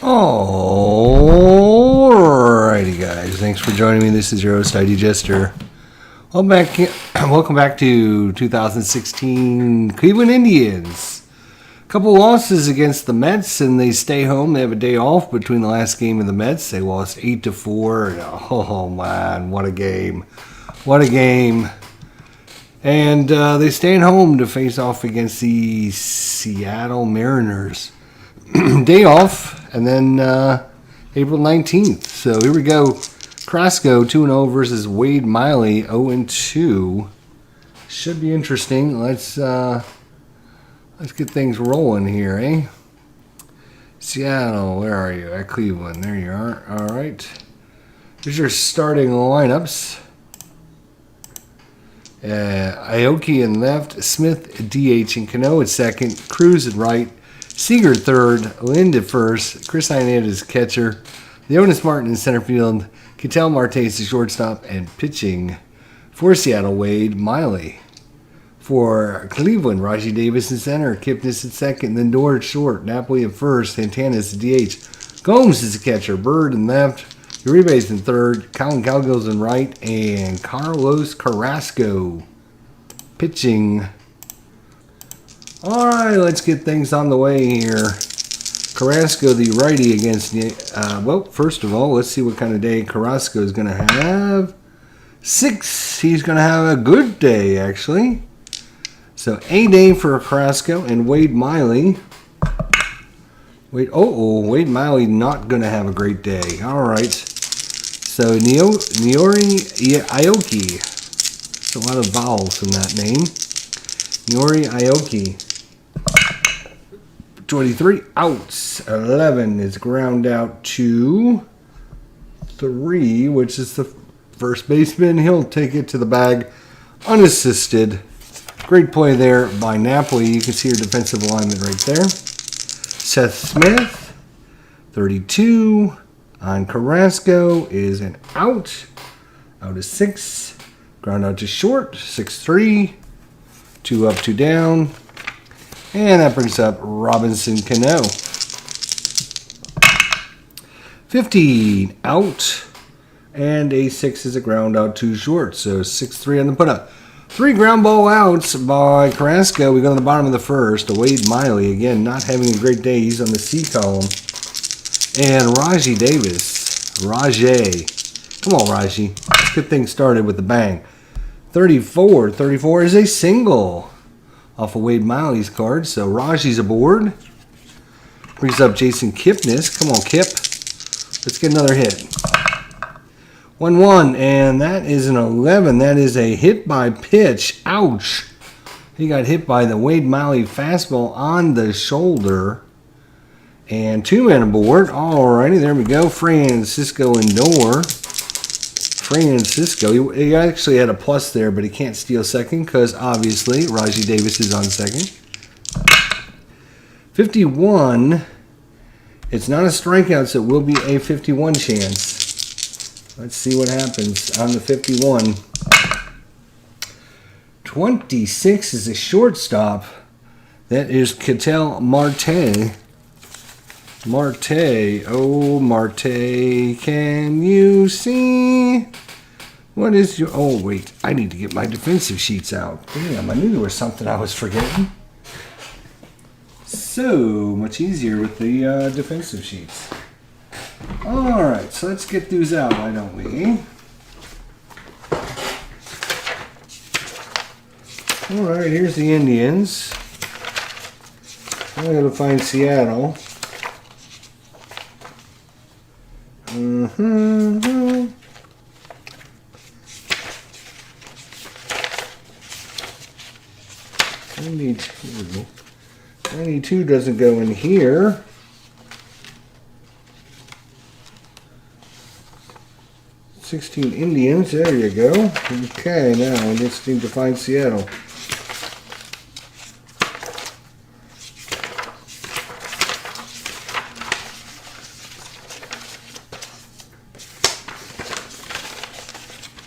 Alrighty, guys. Thanks for joining me. This is your host, ID Jester. Welcome back to 2016 Cleveland Indians. A couple losses against the Mets, and they stay home. They have a day off between the last game of the Mets. They lost 8-4. Oh man, what a game! What a game! And they stay at home to face off against the Seattle Mariners. Day off, and then April 19th. So here we go. Carrasco 2-0 versus Wade Miley 0-2. Should be interesting. Let's get things rolling here, eh? Seattle, where are you? At Cleveland. There you are. All right. Here's your starting lineups. Aoki in left, Smith DH and Cano at second, Cruz at right, Seager third, Lind at first, Chris Iannetta is catcher, Leonis Martin in center field, Ketel Marte is the shortstop, and pitching for Seattle, Wade Miley. For Cleveland, Rajai Davis in center, Kipnis at second, Lindor at short, Napoli at first, Santana is the DH, Gomes is the catcher, Bird in left, Uribe is in third, Colin Cowgill's in right, and Carlos Carrasco pitching. All right, let's get things on the way here. Carrasco, the righty against well, first of all, let's see what kind of day Carrasco is going to have. 6. He's going to have a good day, actually. So, a day for Carrasco and Wade Miley. Wade Miley not going to have a great day. All right. So, Niori Aoki. There's a lot of vowels in that name. Niori Aoki. 23 outs. 11 is ground out to 3, which is the first baseman. He'll take it to the bag unassisted. Great play there by Napoli. You can see your defensive alignment right there. Seth Smith, 32 on Carrasco is an out. Out is 6. Ground out to short, 6-3. 2 up, 2 down. And that brings up Robinson Cano. 15 out. And a 6 is a ground out, 2 short. So 6-3 on the put up. 3 ground ball outs by Carrasco. We go to the bottom of the first. Wade Miley, again, not having a great day. He's on the C column. And Rajai Davis. Rajai. Come on, Rajai. Let's get things started with a bang. 34. 34 is a single off of Wade Miley's card. So Rajai's aboard. Brings up Jason Kipnis. Come on, Kip. Let's get another hit. 1-1, and that is an 11. That is a hit by pitch. Ouch. He got hit by the Wade Miley fastball on the shoulder. And 2 men aboard. Alrighty, there we go. Francisco Lindor. Francisco. He actually had a plus there, but he can't steal second because obviously Rajai Davis is on second. 51. It's not a strikeout, so it will be a 51 chance. Let's see what happens on the 51. 26 is a shortstop. That is Ketel Marte. Marte. Oh, Marte, can you see? What is your... Oh, wait. I need to get my defensive sheets out. Damn, I knew there was something I was forgetting. So much easier with the defensive sheets. Alright, so let's get these out, why don't we? Alright, here's the Indians. I'm going to find Seattle. Mm-hmm. 92. 92 doesn't go in here. $16 Indians, there you go. Okay, now we just need to find Seattle.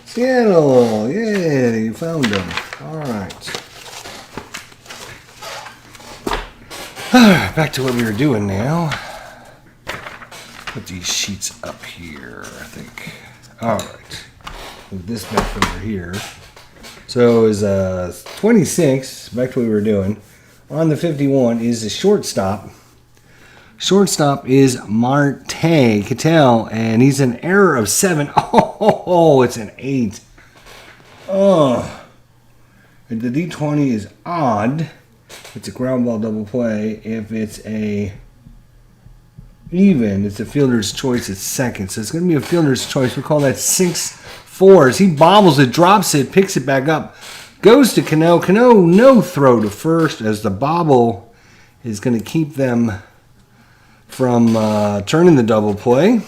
Seattle, yeah, you found them. All right. Back to what we were doing now. Put these sheets up here, I think. All right. Move this back over here. So it was 26, back to what we were doing. On the 51 is the shortstop. Shortstop is Marte Cattell, and he's an error of 7. Oh, it's an 8. Oh. And the D20 is odd. It's a ground ball double play. If it's a even, it's a fielder's choice at second. So it's going to be a fielder's choice. We call that 6-4. As he bobbles it, drops it, picks it back up, goes to Cano. Cano, no throw to first, as the bobble is going to keep them from turning the double play.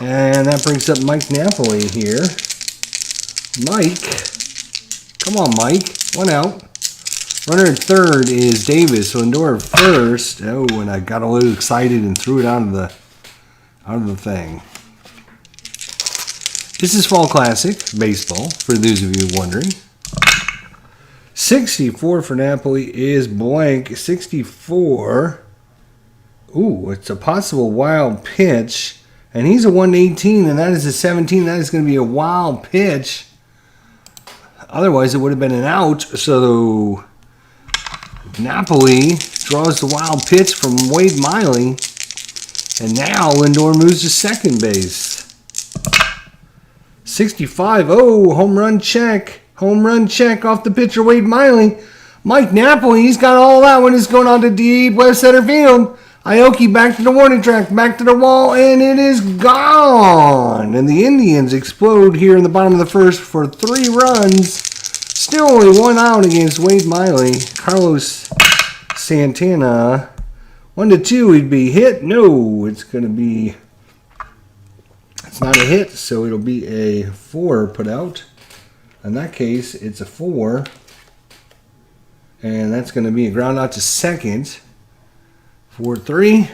And that brings up Mike Napoli here. Mike, come on, Mike. One out. Runner at third is Davis. So Lindor at first. Oh, and I got a little excited and threw it out of the thing. This is Fall Classic Baseball, for those of you wondering. 64 for Napoli is blank. 64. Ooh, it's a possible wild pitch. And he's a 118, and that is a 17. That is going to be a wild pitch. Otherwise, it would have been an out. So Napoli draws the wild pitch from Wade Miley. And now Lindor moves to second base. 65. Oh, home run check. Home run check off the pitcher, Wade Miley. Mike Napoli, he's got all that one. It's going on to deep left center field. Aoki back to the warning track, back to the wall, and it is gone. And the Indians explode here in the bottom of the first for 3 runs. Still only 1 out against Wade Miley. Carlos Santana, 1-2, he'd be hit. No, it's going to be, it's not a hit, so it'll be a 4 put out. In that case, it's a 4. And that's going to be a ground out to second. 4-3.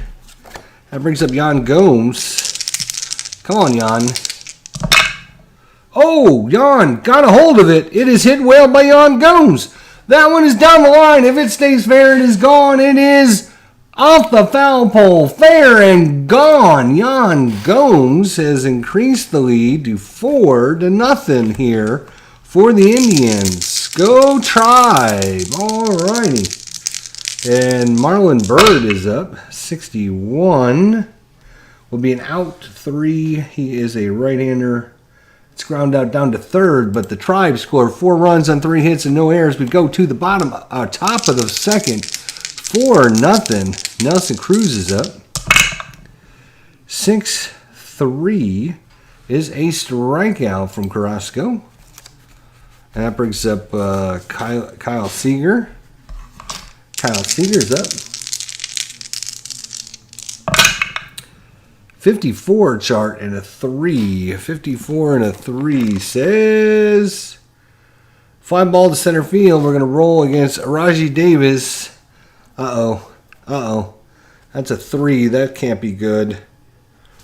That brings up Yan Gomes. Come on, Yan. Oh, Yan got a hold of it. It is hit well by Yan Gomes. That one is down the line. If it stays fair, it is gone. It is off the foul pole. Fair and gone. Yan Gomes has increased the lead to 4-0 here for the Indians. Go Tribe. All righty. And Marlon Byrd is up. 61. Will be an out 3. He is a right-hander. It's ground out down to third, but the Tribe scored 4 runs on 3 hits and no errors. We go to the bottom, top of the second. 4-0. Nelson Cruz is up. 6-3 is a strikeout from Carrasco. And that brings up Kyle Seager. Kyle Seager's up. 54 chart and a 3. 54 and a 3 says fly ball to center field. We're going to roll against Raji Davis. Uh-oh. That's a 3. That can't be good.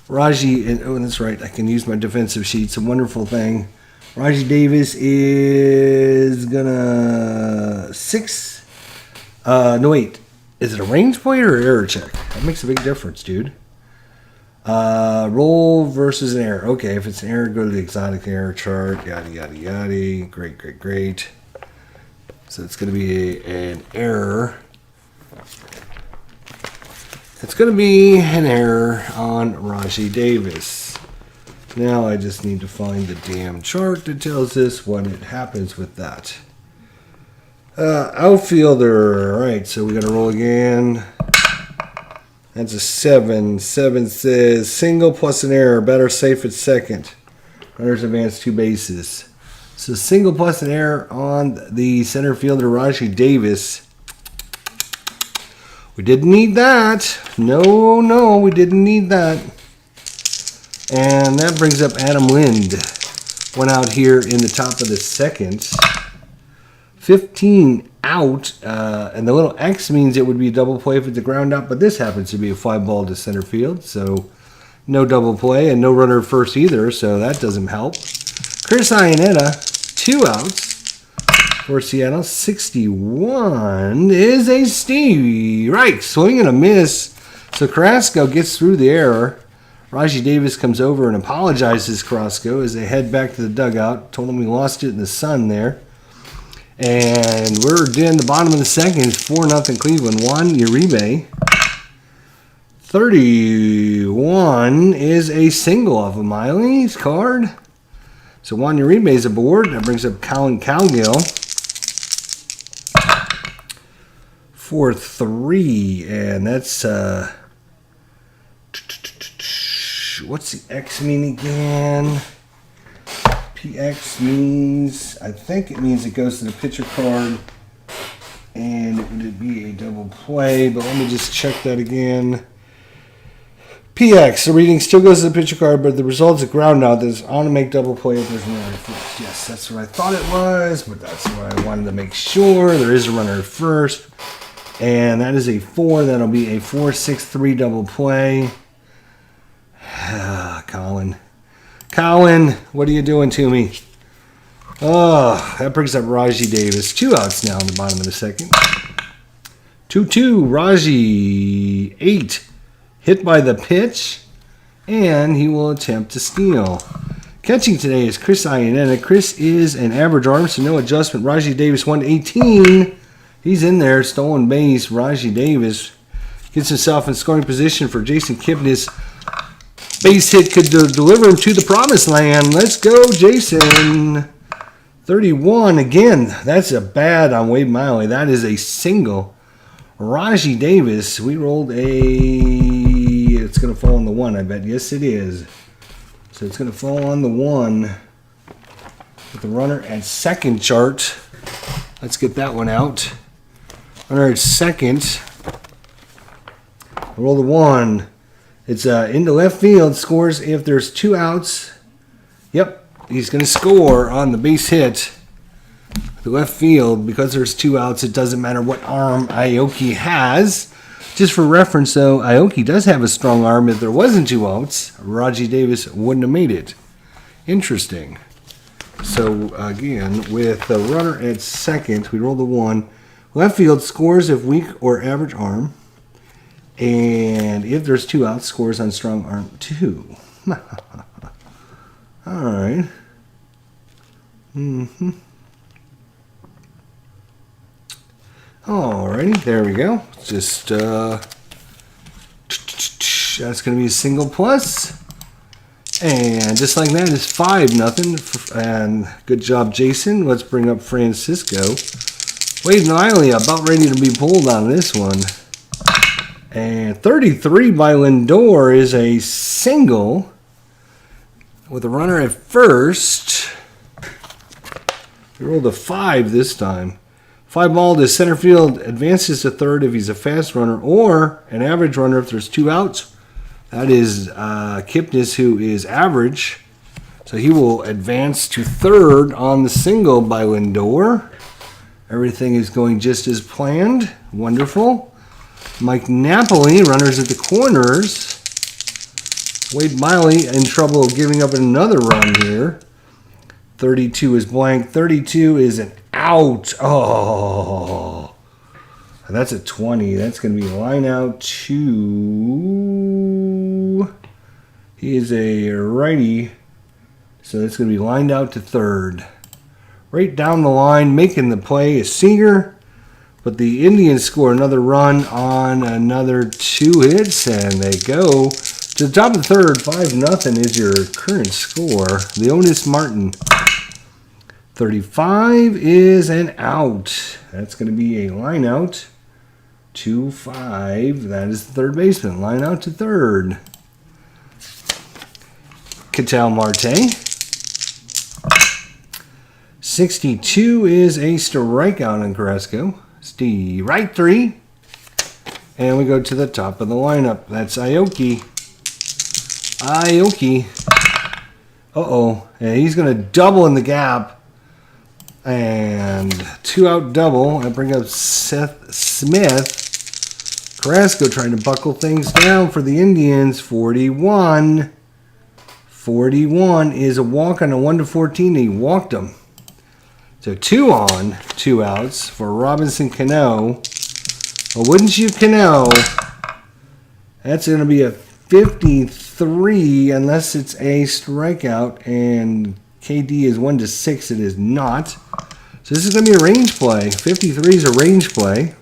Raji, oh, that's right. I can use my defensive sheets. A wonderful thing. Raji Davis is gonna 6. No, wait. Is it a range point or error check? That makes a big difference, dude. Roll versus an error. Okay, if it's an error, go to the exotic error chart. Yada, yada, yada. Great. So it's going to be an error. It's going to be an error on Raji Davis. Now I just need to find the damn chart that tells us what it happens with that. Outfielder. All right, so we got to roll again. That's a 7. 7 says single plus an error. Better safe at second. Runners advance 2 bases. So single plus an error on the center fielder Raji Davis. We didn't need that. No, we didn't need that. And that brings up Adam Lind. Went out here in the top of the second. 15 out. And the little X means it would be a double play if it's a ground out. But this happens to be a fly ball to center field. So no double play and no runner at first either. So that doesn't help. Chris Iannetta, 2 outs for Seattle. 61 is a Stevie Reich. Swing and a miss. So Carrasco gets through the error. Rajai Davis comes over and apologizes to Carrasco as they head back to the dugout. Told him we lost it in the sun there. And we're in the bottom of the second. It's 4-0 Cleveland. Juan Uribe. 31 is a single off of Miley's card. So Juan Uribe is aboard. That brings up Collin Cowgill. 4-3. And that's... what's the X mean again? PX means, I think it means it goes to the pitcher card. And would it be a double play? But let me just check that again. PX, the reading still goes to the pitcher card, but the result's a ground out. There's automatic double play if there's a runner at first. Yes, that's what I thought it was, but that's what I wanted to make sure. There is a runner at first. And that is a 4. That'll be a 4-6-3 double play. Colin, what are you doing to me? Oh, that brings up Rajai Davis. 2 outs now in the bottom of the second. 2-2. Rajai 8. Hit by the pitch. And he will attempt to steal. Catching today is Chris Iannetta. Chris is an average arm, so no adjustment. Rajai Davis 1-18. He's in there. Stolen base. Rajai Davis gets himself in scoring position for Jason Kipnis. Base hit could deliver him to the promised land. Let's go, Jason. 31 again. That's a bad on Wade Miley. That is a single. Rajai Davis. We rolled a... It's going to fall on the 1, I bet. Yes, it is. So it's going to fall on the 1 with the runner at second chart. Let's get that one out. Runner at second. Roll the 1. It's into left field. Scores if there's 2 outs. Yep, he's going to score on the base hit. The left field, because there's 2 outs, it doesn't matter what arm Aoki has. Just for reference, though, Aoki does have a strong arm. If there wasn't 2 outs, Rajai Davis wouldn't have made it. Interesting. So, again, with the runner at second, we roll the 1. Left field scores if weak or average arm. And if there's 2 outs, scores on strong arm 2. All right. Alrighty, there we go. Just that's going to be a single plus. And just like that, it's 5-0. And good job, Jason. Let's bring up Francisco. Wade Miley about ready to be pulled on this one. And 33 by Lindor is a single with a runner at first. We rolled a 5 this time. 5 ball to center field, advances to third if he's a fast runner, or an average runner if there's 2 outs. That is Kipnis, who is average. So he will advance to third on the single by Lindor. Everything is going just as planned. Wonderful. Mike Napoli, runners at the corners. Wade Miley in trouble of giving up another run here. 32 is blank. 32 is an out. Oh, that's a 20. That's going to be line out to... He is a righty, so that's going to be lined out to third. Right down the line, making the play is Seager. But the Indians score another run on another 2 hits, and they go to the top of the third. 5-0 is your current score. Leonis Martin. 35 is an out. That's going to be a line out to 5. That is the third baseman. Line out to third. Ketel Marte. 62 is a strikeout on Carrasco. Steve right 3. And we go to the top of the lineup. That's Aoki. And he's going to double in the gap. And 2 out double. I bring up Seth Smith. Carrasco trying to buckle things down for the Indians. 41. 41 is a walk on a 1-14. He walked him. So 2 on, 2 outs for Robinson Cano. Well, wouldn't you, Cano? That's going to be a 53 unless it's a strikeout, and KD is 1-6. It is not. So this is going to be a range play. 53 is a range play.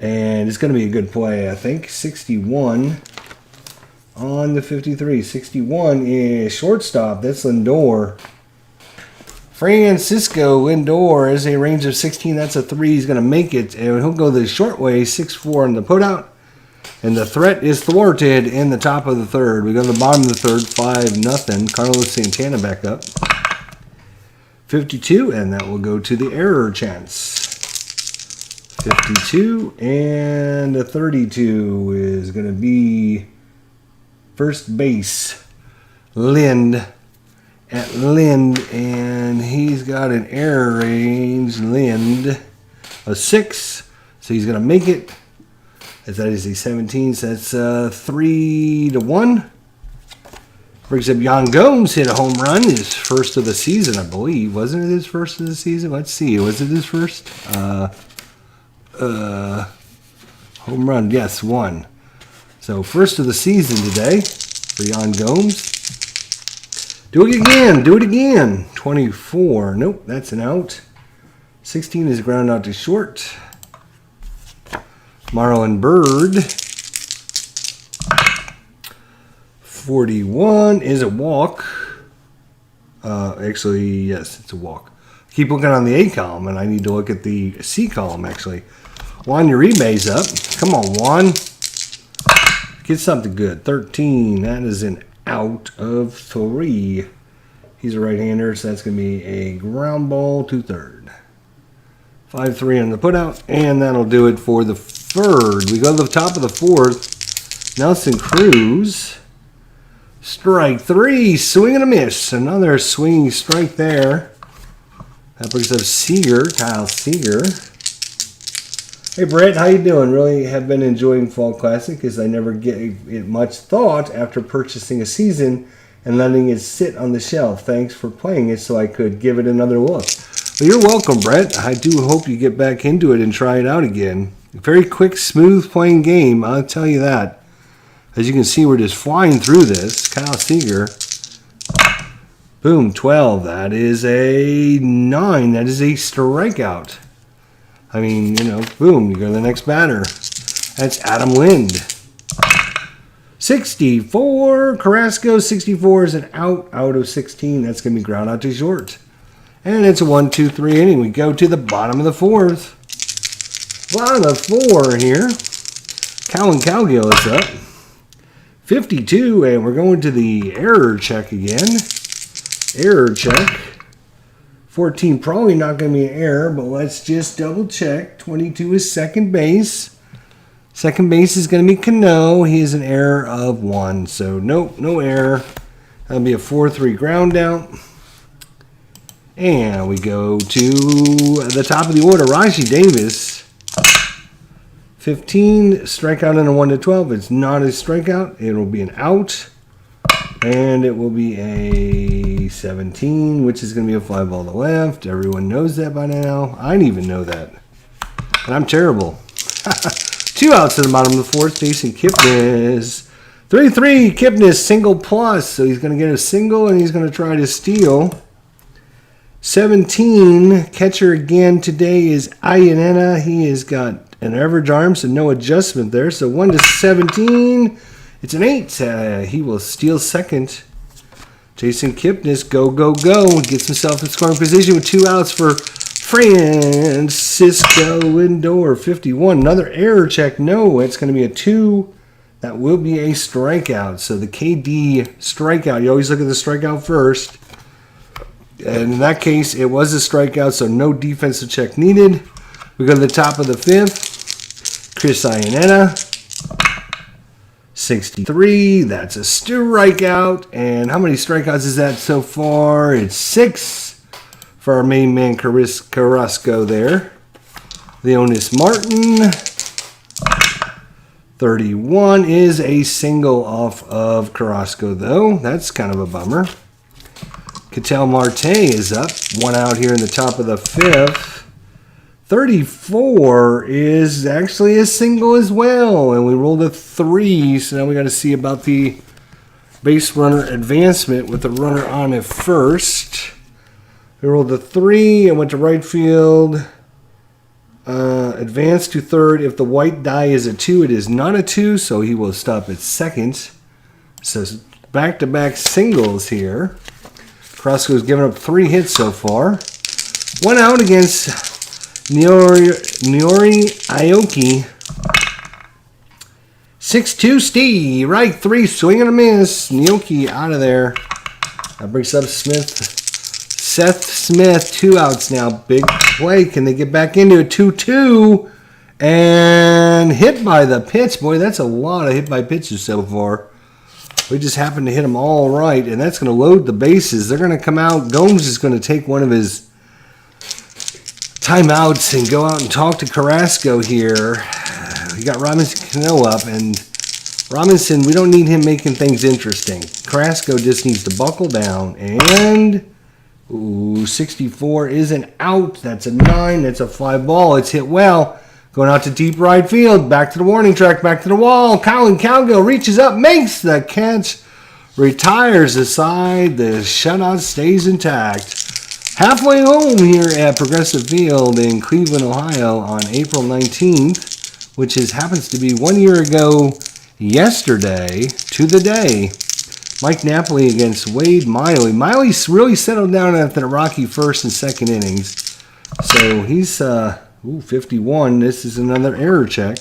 And it's going to be a good play, I think. 61 on the 53. 61 is shortstop. That's Lindor. Francisco Lindor is a range of 16. That's a 3. He's going to make it. And he'll go the short way. 6-4 on the putout. And the threat is thwarted in the top of the third. We go to the bottom of the third. 5-0. Carlos Santana back up. 52. And that will go to the error chance. 52 and a 32 is going to be first base, Lind at Lind, and he's got an error range, Lind, a 6, so he's going to make it, as that is a 17, so that's 3-1. Brings up Yan Gomes, hit a home run, his first of the season, I believe. Wasn't it his first of the season? Let's see, was it his first? Home run, yes, 1. So first of the season today for Yan Gomes. Do it again. 24. Nope, that's an out. 16 is ground out to short. Marlon Byrd. 41 is a walk. Actually, yes, it's a walk. Keep looking on the A column, and I need to look at the C column, actually. Juan Uribe's up. Come on, Juan. Get something good. 13. That is an out of 3. He's a right-hander, so that's going to be a ground ball to third. 5-3 on the putout, and that'll do it for the third. We go to the top of the fourth. Nelson Cruz. Strike 3. Swing and a miss. Another swinging strike there. That brings up Seager, Kyle Seager. Hey Brett, how you doing? Really have been enjoying Fall Classic as I never gave it much thought after purchasing a season and letting it sit on the shelf. Thanks for playing it so I could give it another look. Well, you're welcome, Brett. I do hope you get back into it and try it out again. Very quick, smooth playing game, I'll tell you that. As you can see, we're just flying through this. Kyle Seager. Boom, 12. That is a 9. That is a strikeout. I mean, boom, you go to the next batter. That's Adam Lind. 64, Carrasco, 64 is an out of 16. That's going to be ground out to short. And it's a 1-2-3 inning. We go to the bottom of the fourth. Bottom of 4 here. Colin Cowgill is up. 52, and we're going to the error check again. Error check. 14, probably not going to be an error, but let's just double check. 22 is second base. Second base is going to be Cano. He is an error of 1, so nope, no error. That'll be a 4-3 ground out. And we go to the top of the order, Raji Davis. 15, strikeout in a 1-12. It's not a strikeout. It will be an out. And it will be a 17, which is going to be a fly ball to left. Everyone knows that by now. I didn't even know that. And I'm terrible. 2 outs at the bottom of the fourth. Jason Kipnis. 3-3. Kipnis, single plus. So he's going to get a single, and he's going to try to steal. 17. Catcher again today is Ayanena. He has got an average arm, so no adjustment there. So 1-17. It's an 8. He will steal second. Jason Kipnis, go, go, go. Gets himself in scoring position with 2 outs for Francisco Lindor. 51. Another error check. No, it's going to be a 2. That will be a strikeout. So the KD strikeout. You always look at the strikeout first. And in that case, it was a strikeout, so no defensive check needed. We go to the top of the 5th. Chris Iannetta. 63, that's a strikeout. And how many strikeouts is that so far? It's 6 for our main man Carrasco there. Leonis Martin. 31 is a single off of Carrasco, though. That's kind of a bummer. Ketel Marte is up. 1 out here in the top of the 5th. 34 is actually a single as well, and we rolled a 3, so now we got to see about the base runner advancement with the runner on at first. We rolled a 3 and went to right field. Advance to third. If the white die is a 2, it is not a 2, so he will stop at second. So back-to-back singles here. Carrasco's given up 3 hits so far. 1 out against Nori Aoki. 6-2 Steve. Right 3. Swing and a miss. Nioki out of there. That brings up Seth Smith. 2 outs now. Big play. Can they get back into it? 2-2. And hit by the pitch. Boy, that's a lot of hit by pitches so far. We just happened to hit them all right, and that's going to load the bases. They're going to come out. Gomes is going to take one of his timeouts and go out and talk to Carrasco here. We got Robinson Cano up, and Robinson, we don't need him making things interesting. Carrasco just needs to buckle down, and 64 is an out. That's a 9. That's a fly ball. It's hit well. Going out to deep right field. Back to the warning track. Back to the wall. Colin Cowgill reaches up. Makes the catch. Retires aside. The shutout stays intact. Halfway home here at Progressive Field in Cleveland, Ohio on April 19th, which happens to be 1 year ago yesterday to the day. Mike Napoli against Wade Miley. Miley really settled down after the rocky first and second innings. So he's 51. This is another error check.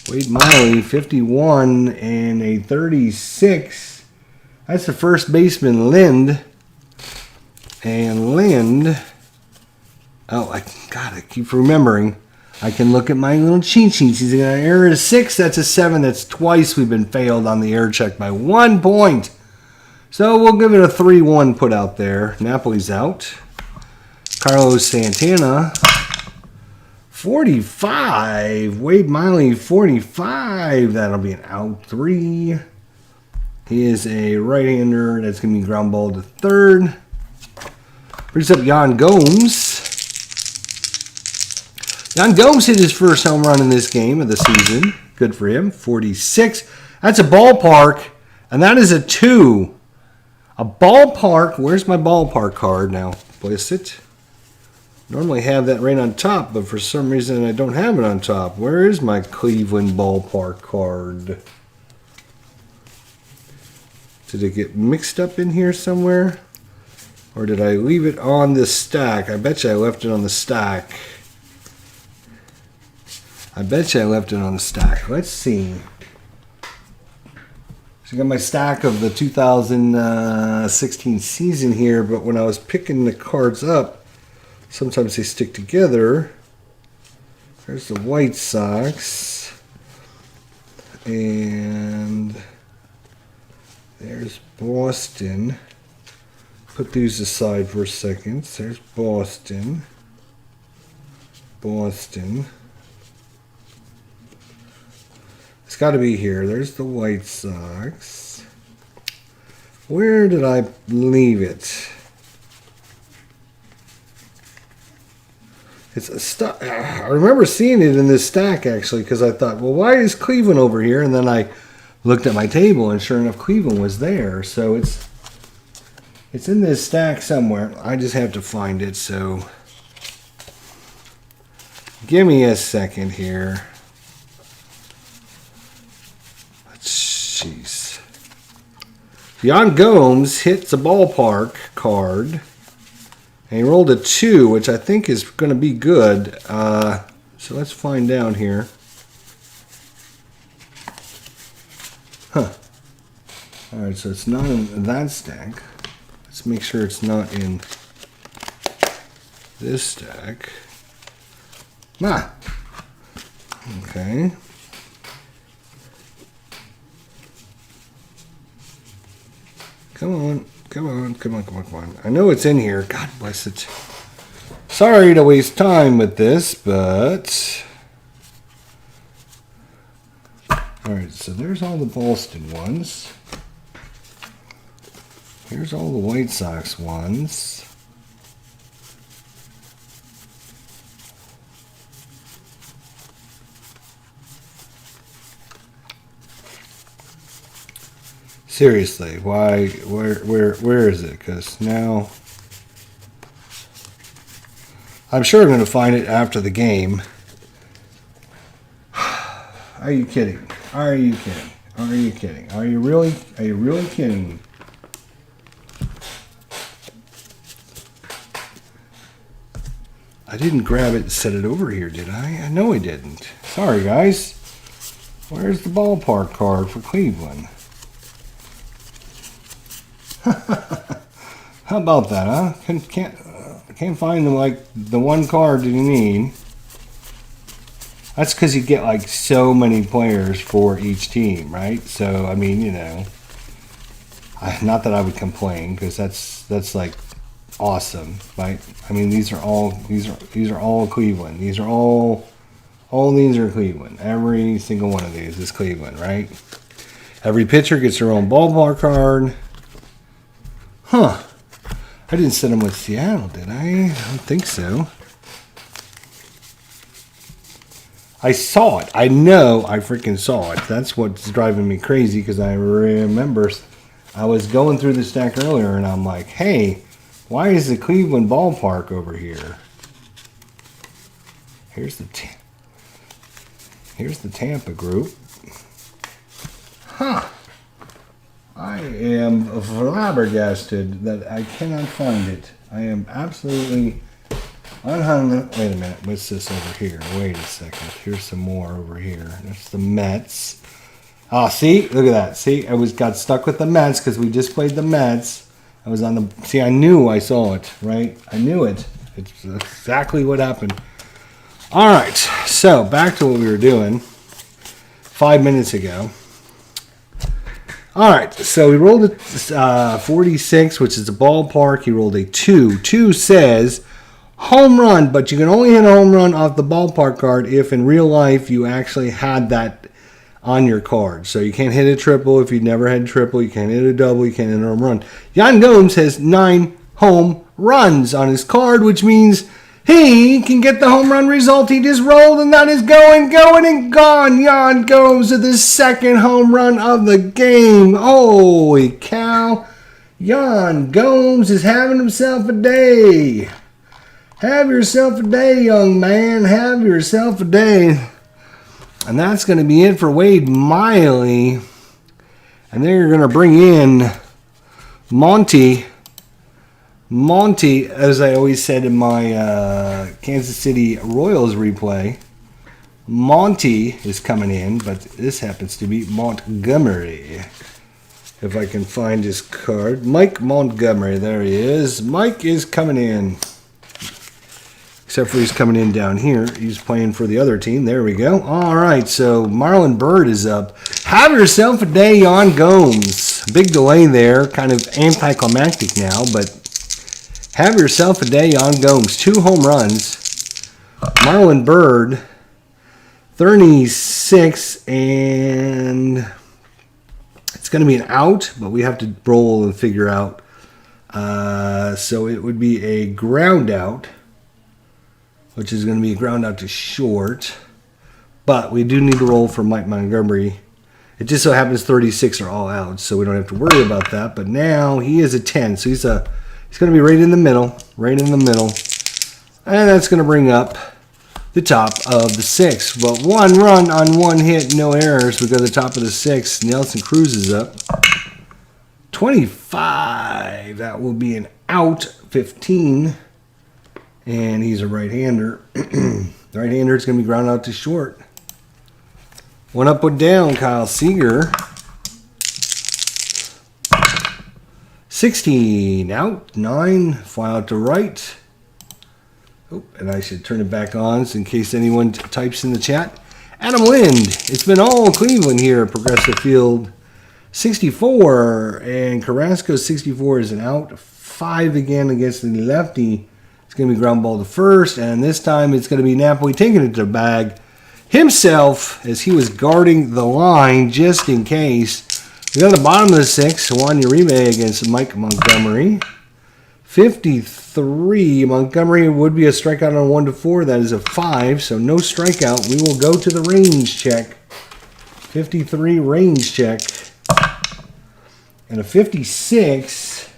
Wade Miley, 51 and a 36. That's the first baseman, Lind. And Lind, I keep remembering. I can look at my little cheat sheets. He's got an error of 6. That's a 7. That's twice we've been failed on the error check by 1 point. So we'll give it a 3-1 put out there. Napoli's out. Carlos Santana, 45. Wade Miley, 45. That'll be an out 3. He is a right-hander. That's going to be ground ball to third. Brings up Yan Gomes. Yan Gomes hit his first home run in this game of the season. Good for him. 46. That's a ballpark, and that is a 2. A ballpark. Where's my ballpark card now? Place it. Normally have that right on top, but for some reason I don't have it on top. Where is my Cleveland ballpark card? Did it get mixed up in here somewhere? Or did I leave it on the stack? I bet you I left it on the stack. Let's see. So I got my stack of the 2016 season here, but when I was picking the cards up, sometimes they stick together. There's the White Sox. And there's Boston. Put these aside for a second. There's Boston. It's got to be here. There's the White Sox. Where did I leave it? I remember seeing it in this stack, actually, because I thought, well, why is Cleveland over here? And then I looked at my table, and sure enough, Cleveland was there. So it's in this stack somewhere. I just have to find it, so give me a second here. Jeez. Yan Gomes hits a ballpark card. And he rolled a 2, which I think is going to be good. So let's find out here. All right, so it's not in that stack. Let's make sure it's not in this stack. Okay. Come on. I know it's in here. God bless it. Sorry to waste time with this, but... Alright, so there's all the Boston ones. Here's all the White Sox ones. Seriously, why? Where is it? Because now I'm sure I'm going to find it after the game. Are you kidding? Are you kidding? Are you kidding? Are you really? Are you really kidding? I didn't grab it and set it over here, did I? I know I didn't. Sorry, guys. Where's the ballpark card for Cleveland? How about that, huh? Can't find the one card that you need. That's because you get like so many players for each team, right? So I mean, you know, not that I would complain because that's like awesome, right? I mean, these are all Cleveland. These are all these are Cleveland. Every single one of these is Cleveland, right? Every pitcher gets their own ballpark card. Huh. I didn't set them with Seattle, did I? I don't think so. I saw it. I know I freaking saw it. That's what's driving me crazy because I remember I was going through the stack earlier and I'm like, hey, why is the Cleveland ballpark over here? Here's the Tampa group. Huh. I am flabbergasted that I cannot find it. I am absolutely unhung. Wait a minute. What's this over here? Wait a second. Here's some more over here. That's the Mets. Oh, see? Look at that. See? Got stuck with the Mets because we just played the Mets. I was on the... See, I knew I saw it, right? I knew it. It's exactly what happened. All right. So, back to what we were doing 5 minutes ago. All right, so he rolled a 46, which is a ballpark. He rolled a 2. 2 says home run, but you can only hit a home run off the ballpark card if in real life you actually had that on your card. So you can't hit a triple if you've never had a triple. You can't hit a double. You can't hit a home run. Yan Gomes has 9 home runs on his card, which means he can get the home run result he just rolled, and that is going, and gone. Yan Gomes with his second home run of the game. Holy cow. Yan Gomes is having himself a day. Have yourself a day, young man. Have yourself a day. And that's going to be it for Wade Miley. And they're going to bring in Monty, as I always said in my Kansas City Royals replay, Monty is coming in, but this happens to be Montgomery. If I can find his card. Mike Montgomery, there he is. Mike is coming in. Except for he's coming in down here. He's playing for the other team. There we go. All right, so Marlon Byrd is up. Have yourself a day, Yan Gomes. Big delay there. Kind of anticlimactic now, but have yourself a day, Yan Gomes. 2 home runs. Marlon Byrd, 36, and it's going to be an out, but we have to roll and figure out. So it would be a ground out, which is going to be a ground out to short. But we do need to roll for Mike Montgomery. It just so happens 36 are all out, so we don't have to worry about that. But now he is a 10, so he's going to be right in the middle. And that's going to bring up the top of the 6. But 1 run on 1 hit, no errors. We go to the top of the 6. Nelson Cruz is up. 25. That will be an out. 15. And he's a right-hander. The right-hander is going to be ground out to short. 1 up, 1 down, Kyle Seager. 16 out, 9 fly out to right. Oh, and I should turn it back on in case anyone types in the chat. Adam Lind, it's been all Cleveland here at Progressive Field. 64, and Carrasco 64 is an out. 5 again against the lefty. It's going to be ground ball to first, and this time it's going to be Napoli taking it to the bag himself as he was guarding the line just in case. We got the bottom of the 6, Juan Uribe against Mike Montgomery. 53, Montgomery would be a strikeout on 1 to 4. That is a 5, so no strikeout. We will go to the range check. 53 range check. And a 56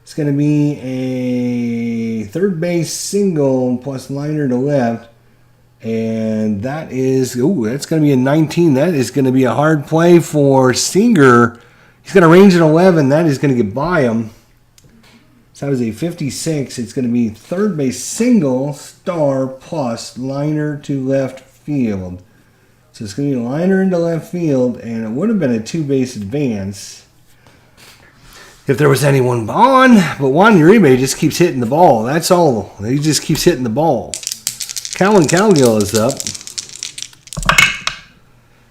is going to be a third base single plus liner to left. And that is, that's going to be a 19. That is going to be a hard play for Seager. He's going to range at 11. That is going to get by him. So that was a 56. It's going to be third base single, star, plus liner to left field. So it's going to be a liner into left field, and it would have been a two-base advance if there was anyone on. But Juan Uribe just keeps hitting the ball. That's all. He just keeps hitting the ball. Colin Cowgill is up.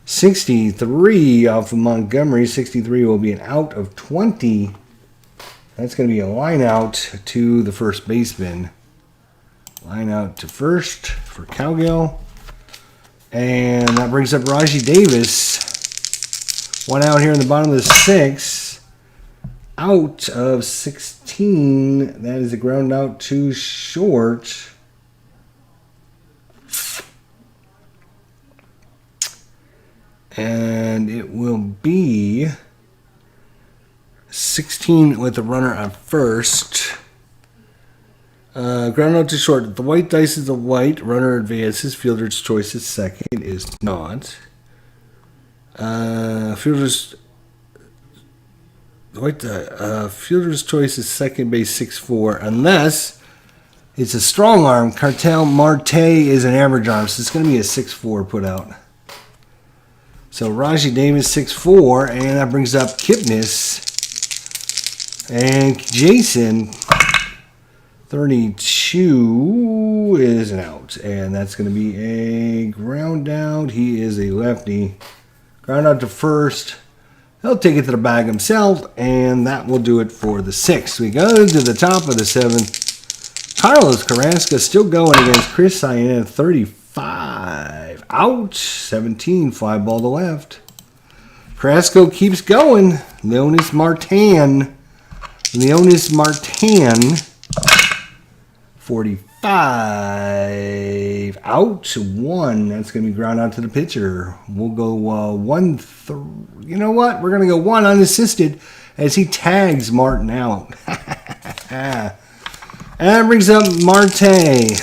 63 off of Montgomery. 63 will be an out of 20. That's going to be a line out to the first baseman. Line out to first for Cowgill. And that brings up Rajai Davis. One out here in the bottom of the sixth. Out of 16. That is a ground out to short. And it will be 16 with the runner at first. Ground out to short. The white dice is the white. Runner advances. Fielder's choice is second. Is not. Fielder's choice is second base 6-4. Unless it's a strong arm. Cartel Marte is an average arm. So it's going to be a 6-4 put out. So Rajai Davis 6-4. And that brings up Kipnis. And Jason 32 is an out, and that's going to be a ground out. He is a lefty. Ground out to first. He'll take it to the bag himself, and that will do it for the sixth. We go to the top of the seventh. Carlos Carrasco still going against Chris Cyan, 35. Out. 17, fly ball to left. Carrasco keeps going. Leonis Martin. 45 out, 1. That's going to be ground out to the pitcher. We'll go 1. You know what? We're going to go 1 unassisted as he tags Martin out. And that brings up Marte.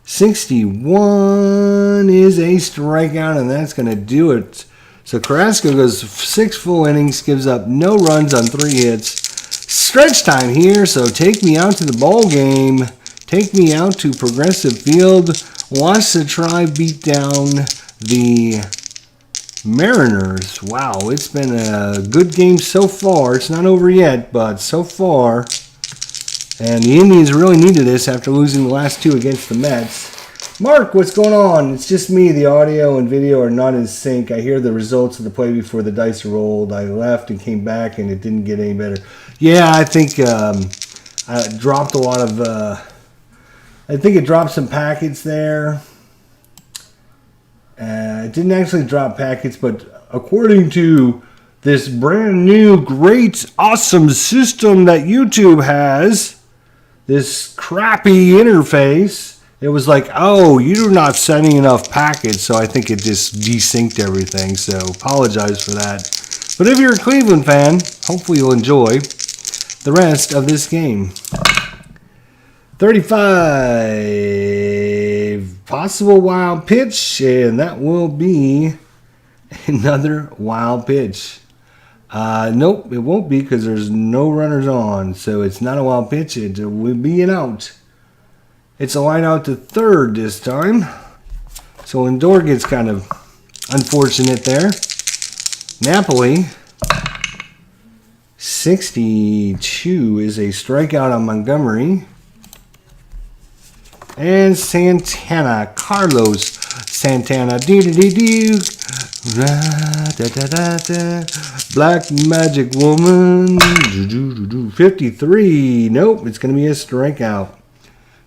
61 is a strikeout, and that's going to do it. So Carrasco goes 6 full innings, gives up no runs on 3 hits. Stretch time here, so take me out to the ball game. Take me out to Progressive Field. Watch the Tribe beat down the Mariners. Wow, it's been a good game so far. It's not over yet, but so far. And the Indians really needed this after losing the last 2 against the Mets. Mark, what's going on? It's just me. The audio and video are not in sync. I hear the results of the play before the dice are rolled. I left and came back, and it didn't get any better. Yeah, I think I dropped a lot of... I think it dropped some packets there. It didn't actually drop packets, but according to this brand new, great, awesome system that YouTube has, this crappy interface... It was like, oh, you're not sending enough packets, so I think it just desynced everything, so apologize for that. But if you're a Cleveland fan, hopefully you'll enjoy the rest of this game. 35, possible wild pitch, and that will be another wild pitch. Nope, it won't be because there's no runners on, so it's not a wild pitch. It will be an out. It's a line out to third this time. So Lindor gets kind of unfortunate there. Napoli. 62 is a strikeout on Montgomery. And Santana. Carlos Santana. Do-do-do-do. Da-da-da-da. Black Magic Woman. 53. Nope, it's going to be a strikeout.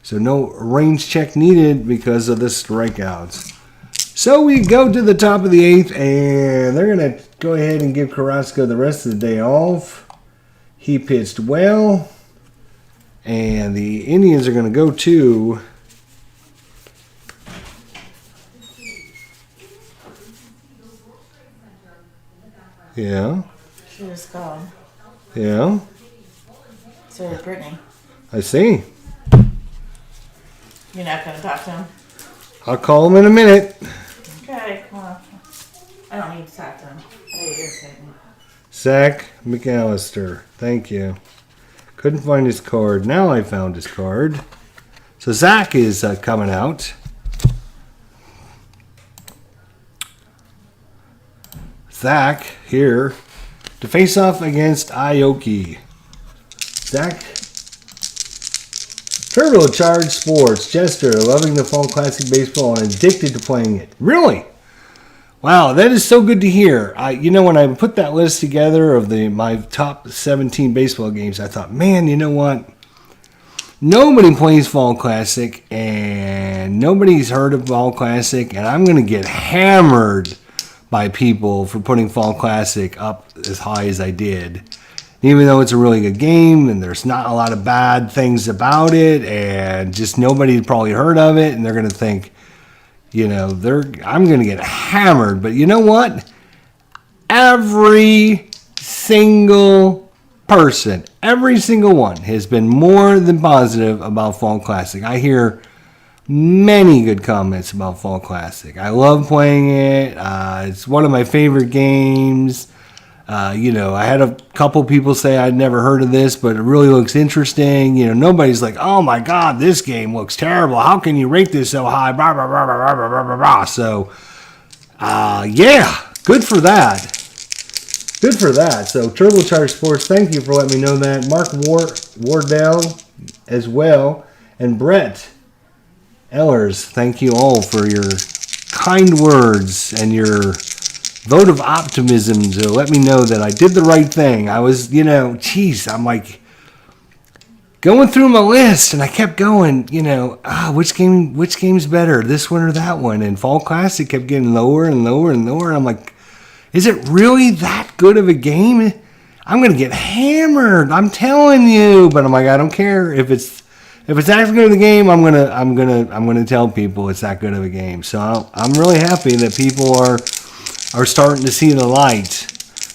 So no range check needed because of the strikeouts. So we go to the top of the 8th, and they're going to go ahead and give Carrasco the rest of the day off. He pitched well, and the Indians are going to go to Yeah. She was gone. Yeah. So did Brittany. I see. You're not going to talk to him? I'll call him in a minute. Okay, well, I don't need to talk to him. They irritate me. Zach McAllister. Thank you. Couldn't find his card. Now I found his card. So Zach is coming out. Zach here to face off against Aoki. Zach. Turbocharged Sports. Jester, loving the Fall Classic Baseball and addicted to playing it. Really? Wow, that is so good to hear. When I put that list together of my top 17 baseball games, I thought, man, you know what? Nobody plays Fall Classic, and nobody's heard of Fall Classic, and I'm going to get hammered by people for putting Fall Classic up as high as I did. Even though it's a really good game, and there's not a lot of bad things about it, and just nobody's probably heard of it, and they're going to think, I'm going to get hammered. But you know what? Every single person, every single one has been more than positive about Fall Classic. I hear many good comments about Fall Classic. I love playing it. It's one of my favorite games. I had a couple people say I'd never heard of this, but it really looks interesting. Nobody's like, oh my God, this game looks terrible. How can you rate this so high? Blah, blah, blah, blah, blah, blah, blah, blah. So, yeah, good for that. Good for that. So, Turbocharged Sports, thank you for letting me know that. Mark Wardell as well. And Brett Ellers, thank you all for your kind words and your vote of optimism to let me know that I did the right thing. I was, I'm like going through my list, and I kept going, which game's better, this one or that one? And Fall Classic kept getting lower and lower and lower. And I'm like, is it really that good of a game? I'm gonna get hammered. I'm telling you. But I'm like, I don't care if it's that good of a game. I'm gonna tell people it's that good of a game. So I'm really happy that people are starting to see the light.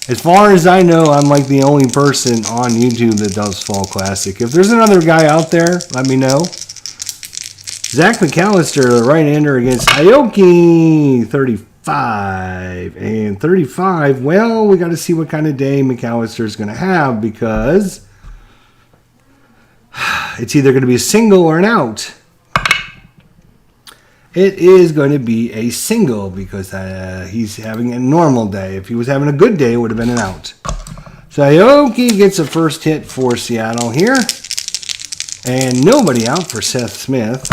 As far as I know, I'm like the only person on YouTube that does Fall Classic. If there's another guy out there, let me know. Zach McAllister, the right-hander against Aoki, 35. And 35, well, we got to see what kind of day McAllister's going to have, because it's either going to be a single or an out. It is going to be a single because he's having a normal day. If he was having a good day, it would have been an out. So Aoki gets a first hit for Seattle here. And nobody out for Seth Smith.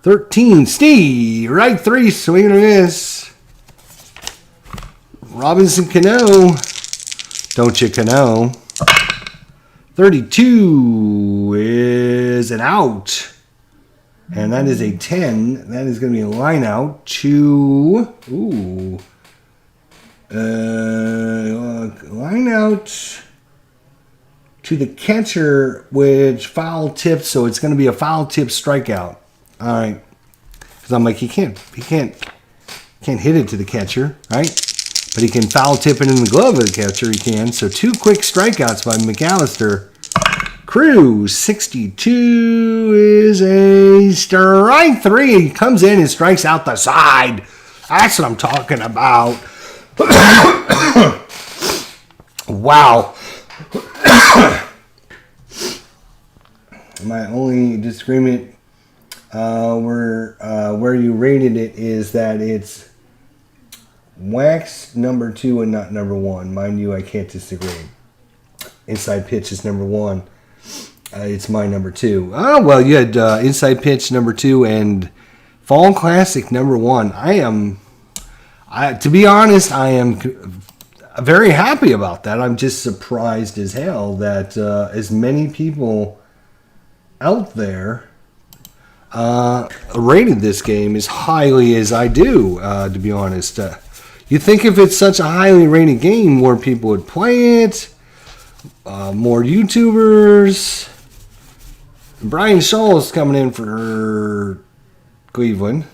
13, Steve, right 3, swinging and miss. Robinson Cano, don't you Cano. 32 is an out. And that is a 10. That is going to be a line out to... line out to the catcher, which foul tipped, so it's going to be a foul tip strikeout. All right. Because I'm like, he can't hit it to the catcher, right? But he can foul tip it in the glove of the catcher, he can. So 2 quick strikeouts by McAllister. Cruz, 62 is a strike 3. He comes in and strikes out the side. That's what I'm talking about. Wow. My only disagreement where you rated it is that it's wax number 2 and not number 1. Mind you, I can't disagree. Inside pitch is number 1. It's my number 2. Oh, well, you had Inside Pitch number 2 and Fall Classic number 1. To be honest, I am very happy about that. I'm just surprised as hell that as many people out there rated this game as highly as I do, to be honest. You think if it's such a highly rated game, more people would play it, more YouTubers. Brian Shaw is coming in for Cleveland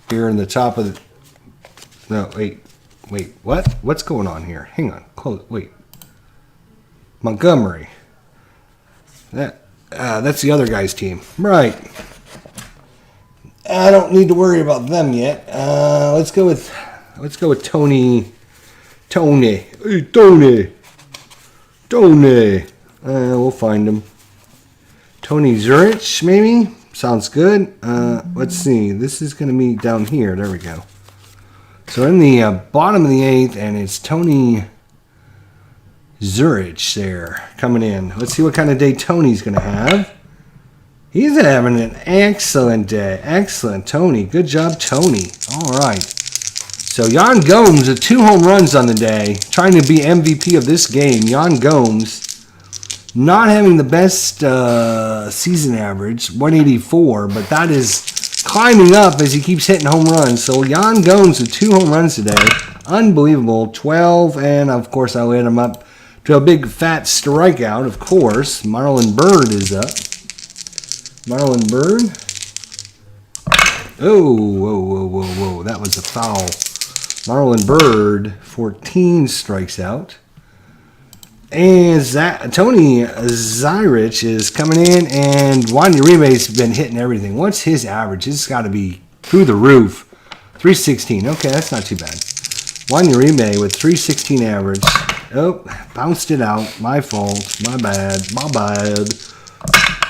here in the top of the... No, wait. Wait, what? What's going on here? Hang on. Close. Wait. Montgomery. That's the other guy's team. Right. I don't need to worry about them yet. Let's go with Tony. Hey, Tony. We'll find him. Tony Zurich, maybe? Sounds good. Let's see. This is going to be down here. There we go. So in the bottom of the 8th, and it's Tony Zurich there coming in. Let's see what kind of day Tony's going to have. He's having an excellent day. Excellent, Tony. Good job, Tony. All right. So Yan Gomes with 2 home runs on the day, trying to be MVP of this game. Yan Gomes not having the best season average, 184, but that is climbing up as he keeps hitting home runs. So Yan Gomes with 2 home runs today. Unbelievable. 12, and of course I'll add him up to a big fat strikeout, of course. Marlon Byrd is up. Marlon Byrd. Oh, whoa. That was a foul. Marlon Byrd, 14 strikes out. And Tony Zyrich is coming in, and Juan Uribe's been hitting everything. What's his average? It's got to be through the roof. 316. Okay, that's not too bad. Juan Uribe with 316 average. Oh, bounced it out. My fault. My bad.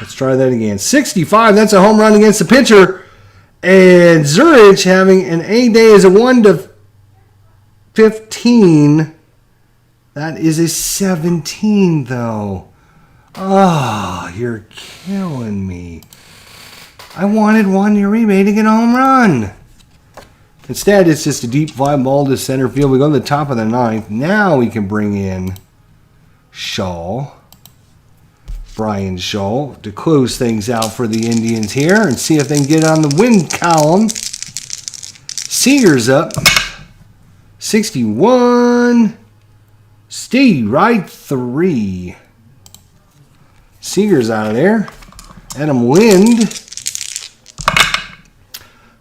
Let's try that again. 65. That's a home run against the pitcher. And Zurich having an A day is a 1-15. That is a 17, though. Oh, you're killing me. I wanted Juan Uribe to get a home run. Instead, it's just a deep fly ball to center field. We go to the top of the 9th. Now we can bring in Brian Shaw, to close things out for the Indians here and see if they can get on the win column. Seager's up. 61. Steve Wright, 3. Seager's out of there. Adam Lind,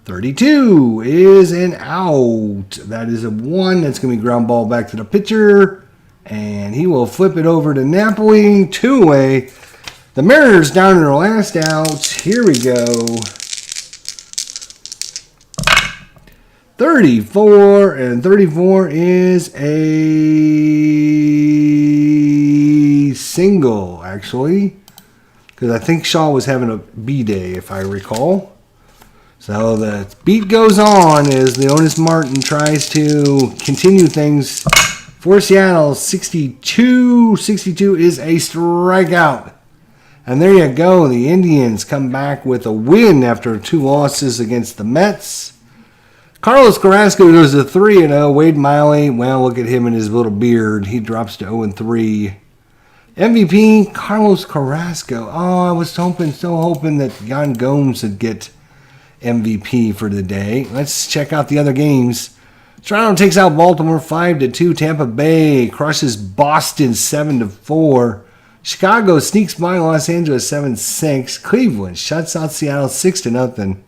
32 is an out. That is a 1. That's going to be ground ball back to the pitcher. And he will flip it over to Napoli. 2-away. The Mariners down in their last out. Here we go. 34. And 34 is a single, actually. Because I think Shaw was having a B day, if I recall. So the beat goes on as Leonis Martin tries to continue things for Seattle. 62. 62 is a strikeout. And there you go. The Indians come back with a win after 2 losses against the Mets. Carlos Carrasco goes to 3-0. Wade Miley, well, look at him and his little beard. He drops to 0-3. MVP, Carlos Carrasco. Oh, I was so hoping that Yan Gomes would get MVP for the day. Let's check out the other games. Toronto takes out Baltimore 5-2. Tampa Bay crushes Boston 7-4. Chicago sneaks by Los Angeles 7-6. Cleveland shuts out Seattle 6-0.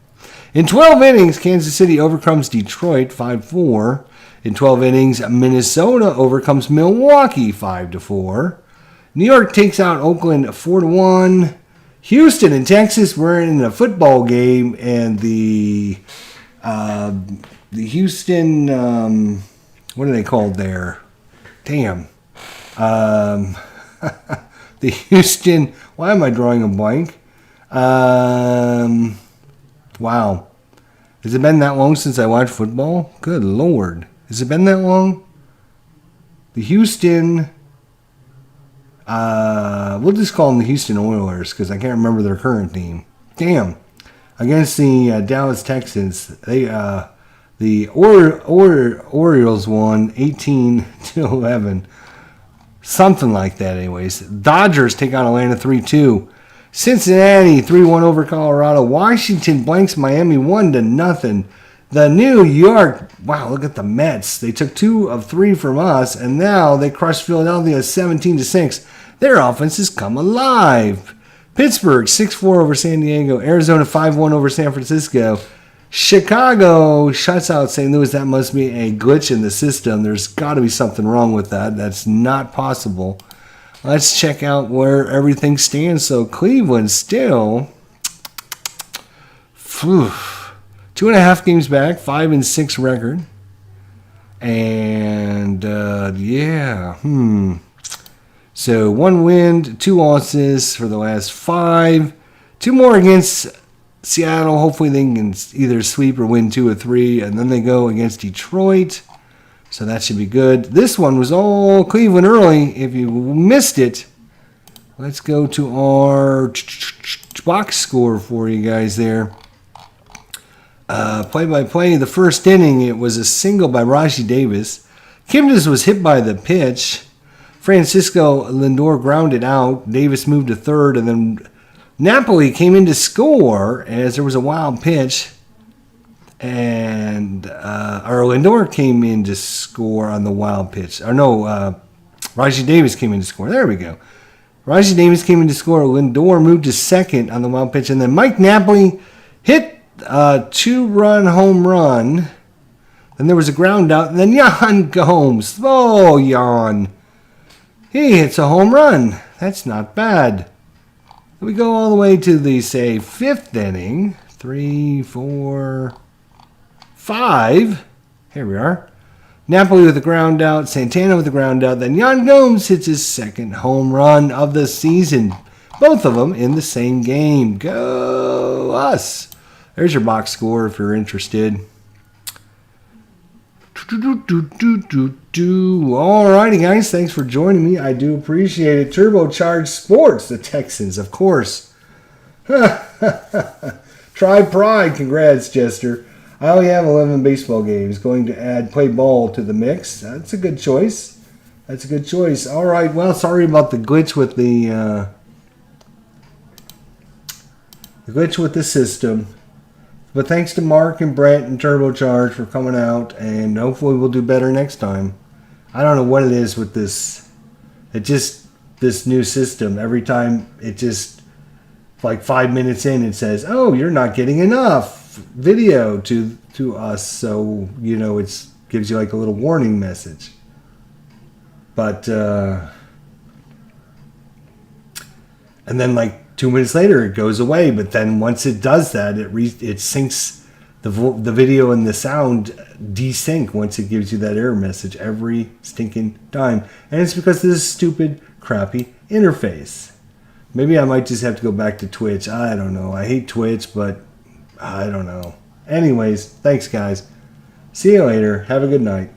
In 12 innings, Kansas City overcomes Detroit 5-4. In 12 innings, Minnesota overcomes Milwaukee 5-4. New York takes out Oakland 4-1. Houston and Texas were in a football game, and the Houston, what are they called there? Damn. The Houston, why am I drawing a blank? Wow. Has it been that long since I watched football? Good Lord. Has it been that long? The Houston, we'll just call them the Houston Oilers because I can't remember their current team. Damn. Against the Dallas Texans, the Orioles won 18-11. Something like that anyways. Dodgers take on Atlanta 3-2. Cincinnati 3-1 over Colorado. Washington blanks Miami 1-0. The New York, wow, look at the Mets. They took 2 of 3 from us, and now they crushed Philadelphia 17-6. Their offense has come alive. Pittsburgh 6-4 over San Diego. Arizona 5-1 over San Francisco. Chicago shuts out St. Louis. That must be a glitch in the system. There's got to be something wrong with that. That's not possible. Let's check out where everything stands. So Cleveland still 2.5 games back, 5-6 record. And So 1 win, 2 losses for the last 5. 2 more against Seattle. Hopefully they can either sweep or win 2 or 3. And then they go against Detroit. So that should be good. This one was all Cleveland early. If you missed it, let's go to our box score for you guys there. Play-by-play, the first inning, it was a single by Rajai Davis. Kipnis was hit by the pitch. Francisco Lindor grounded out. Davis moved to third, and then Napoli came in to score as there was a wild pitch. And Lindor came in to score on the wild pitch. Rajai Davis came in to score. There we go. Rajai Davis came in to score. Lindor moved to second on the wild pitch. And then Mike Napoli hit a 2-run home run. Then there was a ground out. And then Yan Gomes. Oh, Yan. He hits a home run. That's not bad. We go all the way to the, say, 5th inning. 3, 4, 5. Here we are. Napoli with a ground out. Santana with a ground out. Then Yan Gomes hits his 2nd home run of the season. Both of them in the same game. Go us. There's your box score if you're interested. Alrighty, guys. Thanks for joining me. I do appreciate it. Turbocharged Sports. The Texans, of course. Try pride. Congrats, Jester. I only have 11 baseball games. Going to add play ball to the mix. That's a good choice. All right. Well, sorry about the glitch with the system. But thanks to Mark and Brett and Turbocharge for coming out, and hopefully we'll do better next time. I don't know what it is with this. This new system. Every time it just, like 5 minutes in, it says, "Oh, you're not getting enough video to us." So it gives you like a little warning message. But and then like 2 minutes later, it goes away. But then once it does that, it syncs the video and the sound desync once it gives you that error message every stinking time. And it's because of this stupid, crappy interface. Maybe I might just have to go back to Twitch. I don't know. I hate Twitch, but I don't know. Anyways, thanks, guys. See you later. Have a good night.